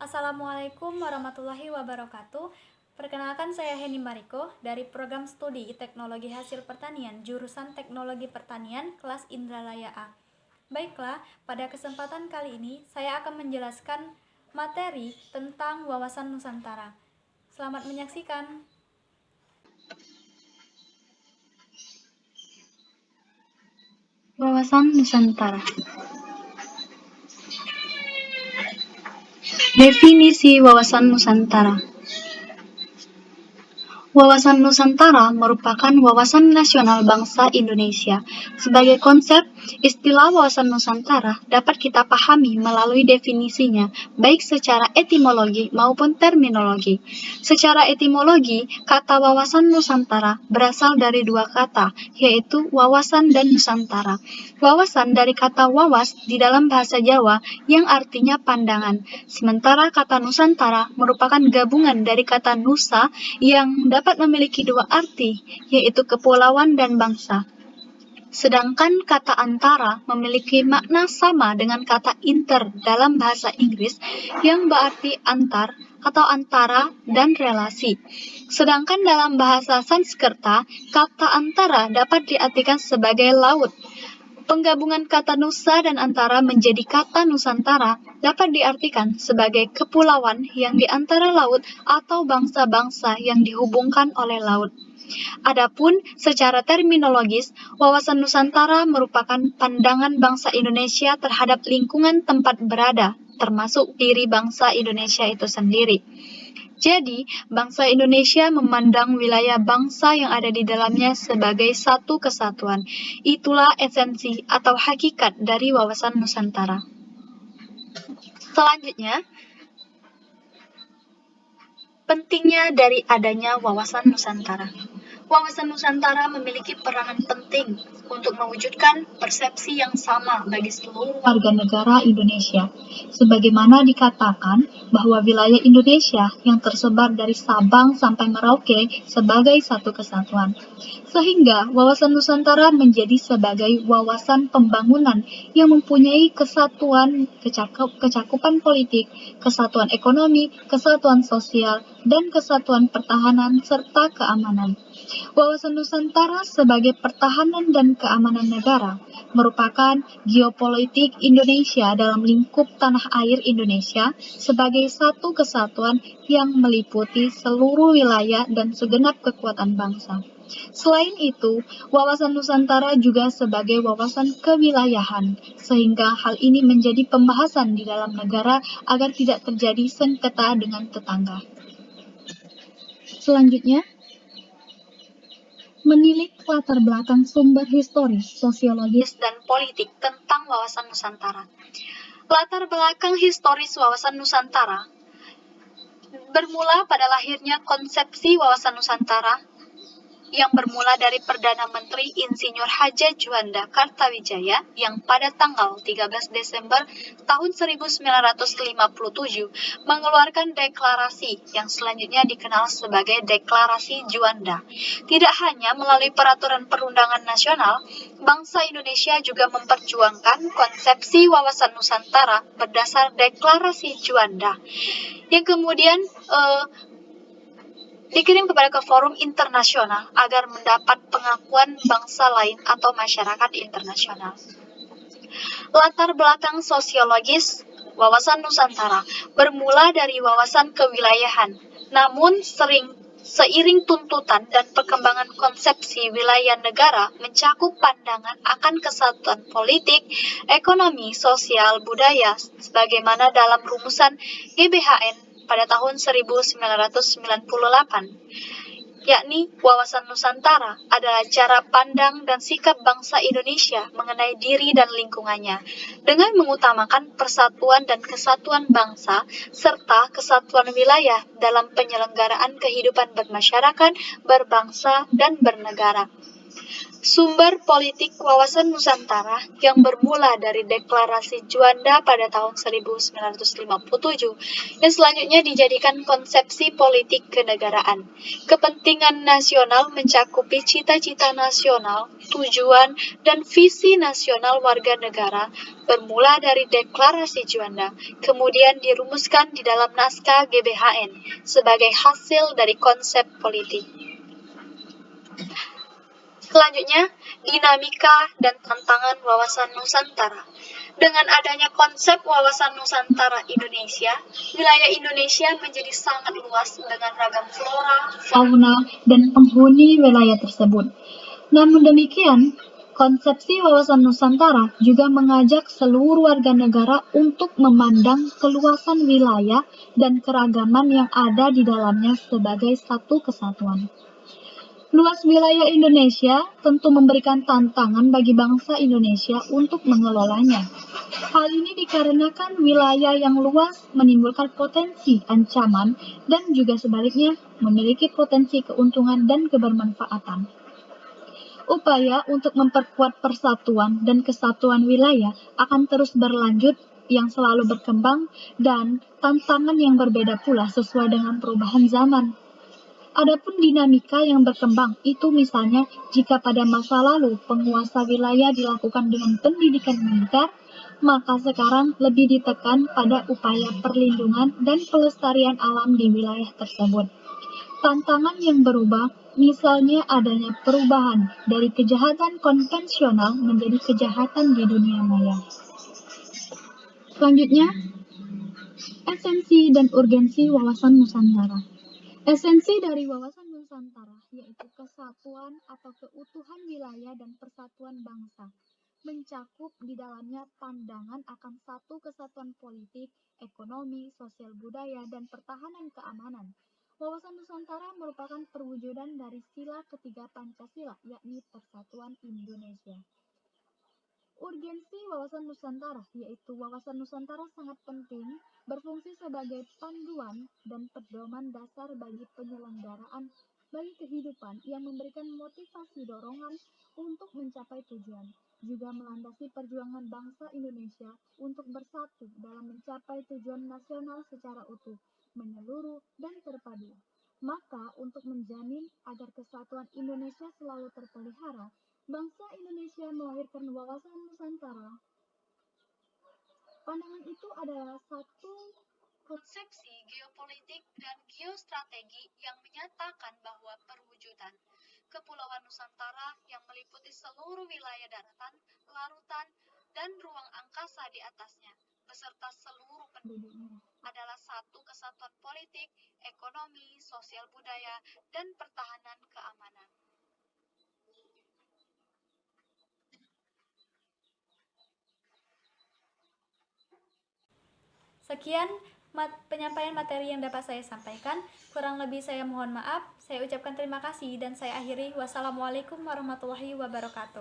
Assalamualaikum warahmatullahi wabarakatuh. Perkenalkan, saya Heni Mariko dari Program Studi Teknologi Hasil Pertanian jurusan Teknologi Pertanian kelas Indralaya A. Baiklah, pada kesempatan kali ini saya akan menjelaskan materi tentang wawasan Nusantara. Selamat menyaksikan. Wawasan Nusantara. Definisi wawasan Nusantara. Wawasan Nusantara merupakan wawasan nasional bangsa Indonesia. Sebagai konsep, istilah wawasan Nusantara dapat kita pahami melalui definisinya, baik secara etimologi maupun terminologi. Secara etimologi, kata wawasan Nusantara berasal dari dua kata, yaitu wawasan dan Nusantara. Wawasan dari kata wawas di dalam bahasa Jawa yang artinya pandangan, sementara kata Nusantara merupakan gabungan dari kata Nusa yang dapat memiliki dua arti, yaitu kepulauan dan bangsa. Sedangkan kata antara memiliki makna sama dengan kata inter dalam bahasa Inggris yang berarti antar atau antara dan relasi. Sedangkan dalam bahasa Sanskerta, kata antara dapat diartikan sebagai laut. Penggabungan kata Nusa dan Antara menjadi kata Nusantara dapat diartikan sebagai kepulauan yang di antara laut atau bangsa-bangsa yang dihubungkan oleh laut. Adapun secara terminologis, wawasan Nusantara merupakan pandangan bangsa Indonesia terhadap lingkungan tempat berada, termasuk diri bangsa Indonesia itu sendiri. Jadi, bangsa Indonesia memandang wilayah bangsa yang ada di dalamnya sebagai satu kesatuan. Itulah esensi atau hakikat dari wawasan Nusantara. Selanjutnya, pentingnya dari adanya wawasan Nusantara. Wawasan Nusantara memiliki peranan penting untuk mewujudkan persepsi yang sama bagi seluruh warga negara Indonesia. Sebagaimana dikatakan bahwa wilayah Indonesia yang tersebar dari Sabang sampai Merauke sebagai satu kesatuan. Sehingga wawasan Nusantara menjadi sebagai wawasan pembangunan yang mempunyai kesatuan, kecakupan politik, kesatuan ekonomi, kesatuan sosial, dan kesatuan pertahanan serta keamanan. Wawasan Nusantara sebagai pertahanan dan keamanan negara merupakan geopolitik Indonesia dalam lingkup tanah air Indonesia sebagai satu kesatuan yang meliputi seluruh wilayah dan segenap kekuatan bangsa. Selain itu, wawasan Nusantara juga sebagai wawasan kewilayahan, sehingga hal ini menjadi pembahasan di dalam negara agar tidak terjadi sengketa dengan tetangga. Selanjutnya, menilik latar belakang sumber historis, sosiologis, dan politik tentang wawasan Nusantara. Latar belakang historis wawasan Nusantara bermula pada lahirnya konsepsi wawasan Nusantara yang bermula dari Perdana Menteri Insinyur Haja Juanda Kartawijaya yang pada tanggal 13 Desember tahun 1957 mengeluarkan deklarasi yang selanjutnya dikenal sebagai Deklarasi Juanda. Tidak hanya melalui peraturan perundangan nasional, bangsa Indonesia juga memperjuangkan konsepsi wawasan Nusantara berdasar Deklarasi Juanda yang kemudian dikirim ke forum internasional agar mendapat pengakuan bangsa lain atau masyarakat internasional. Latar belakang sosiologis wawasan Nusantara bermula dari wawasan kewilayahan, namun seiring tuntutan dan perkembangan konsepsi wilayah negara mencakup pandangan akan kesatuan politik, ekonomi, sosial, budaya, sebagaimana dalam rumusan GBHN pada tahun 1998, yakni wawasan Nusantara adalah cara pandang dan sikap bangsa Indonesia mengenai diri dan lingkungannya, dengan mengutamakan persatuan dan kesatuan bangsa, serta kesatuan wilayah dalam penyelenggaraan kehidupan bermasyarakat, berbangsa, dan bernegara. Sumber politik wawasan Nusantara yang bermula dari Deklarasi Juanda pada tahun 1957 yang selanjutnya dijadikan konsepsi politik kenegaraan. Kepentingan nasional mencakupi cita-cita nasional, tujuan, dan visi nasional warga negara bermula dari Deklarasi Juanda, kemudian dirumuskan di dalam naskah GBHN sebagai hasil dari konsep politik. Selanjutnya, dinamika dan tantangan wawasan Nusantara. Dengan adanya konsep wawasan Nusantara Indonesia, wilayah Indonesia menjadi sangat luas dengan ragam flora, fauna, dan penghuni wilayah tersebut. Namun demikian, konsepsi wawasan Nusantara juga mengajak seluruh warga negara untuk memandang keluasan wilayah dan keragaman yang ada di dalamnya sebagai satu kesatuan. Luas wilayah Indonesia tentu memberikan tantangan bagi bangsa Indonesia untuk mengelolanya. Hal ini dikarenakan wilayah yang luas menimbulkan potensi ancaman dan juga sebaliknya memiliki potensi keuntungan dan kebermanfaatan. Upaya untuk memperkuat persatuan dan kesatuan wilayah akan terus berlanjut yang selalu berkembang dan tantangan yang berbeda pula sesuai dengan perubahan zaman. Adapun dinamika yang berkembang itu misalnya jika pada masa lalu penguasa wilayah dilakukan dengan pendidikan militer, maka sekarang lebih ditekan pada upaya perlindungan dan pelestarian alam di wilayah tersebut. Tantangan yang berubah, misalnya adanya perubahan dari kejahatan konvensional menjadi kejahatan di dunia maya. Selanjutnya, esensi dan urgensi wawasan Nusantara. Esensi dari wawasan Nusantara yaitu kesatuan atau keutuhan wilayah dan persatuan bangsa, mencakup di dalamnya pandangan akan satu kesatuan politik, ekonomi, sosial budaya, dan pertahanan keamanan. Wawasan Nusantara merupakan perwujudan dari sila ketiga Pancasila, yakni Persatuan Indonesia. Urgensi wawasan Nusantara, yaitu wawasan Nusantara sangat penting, berfungsi sebagai panduan dan pedoman dasar bagi penyelenggaraan bagi kehidupan yang memberikan motivasi dorongan untuk mencapai tujuan, juga melandasi perjuangan bangsa Indonesia untuk bersatu dalam mencapai tujuan nasional secara utuh, menyeluruh, dan terpadu. Maka, untuk menjamin agar kesatuan Indonesia selalu terpelihara, bangsa Indonesia melahirkan wawasan Nusantara. Pandangan itu adalah satu konsepsi geopolitik dan geostrategi yang menyatakan bahwa perwujudan Kepulauan Nusantara yang meliputi seluruh wilayah daratan, lautan, dan ruang angkasa di atasnya, beserta seluruh penduduknya, adalah satu kesatuan politik, ekonomi, sosial budaya, dan pertahanan keamanan. Sekian penyampaian materi yang dapat saya sampaikan. Kurang lebih saya mohon maaf. Saya ucapkan terima kasih dan saya akhiri. Wassalamualaikum warahmatullahi wabarakatuh.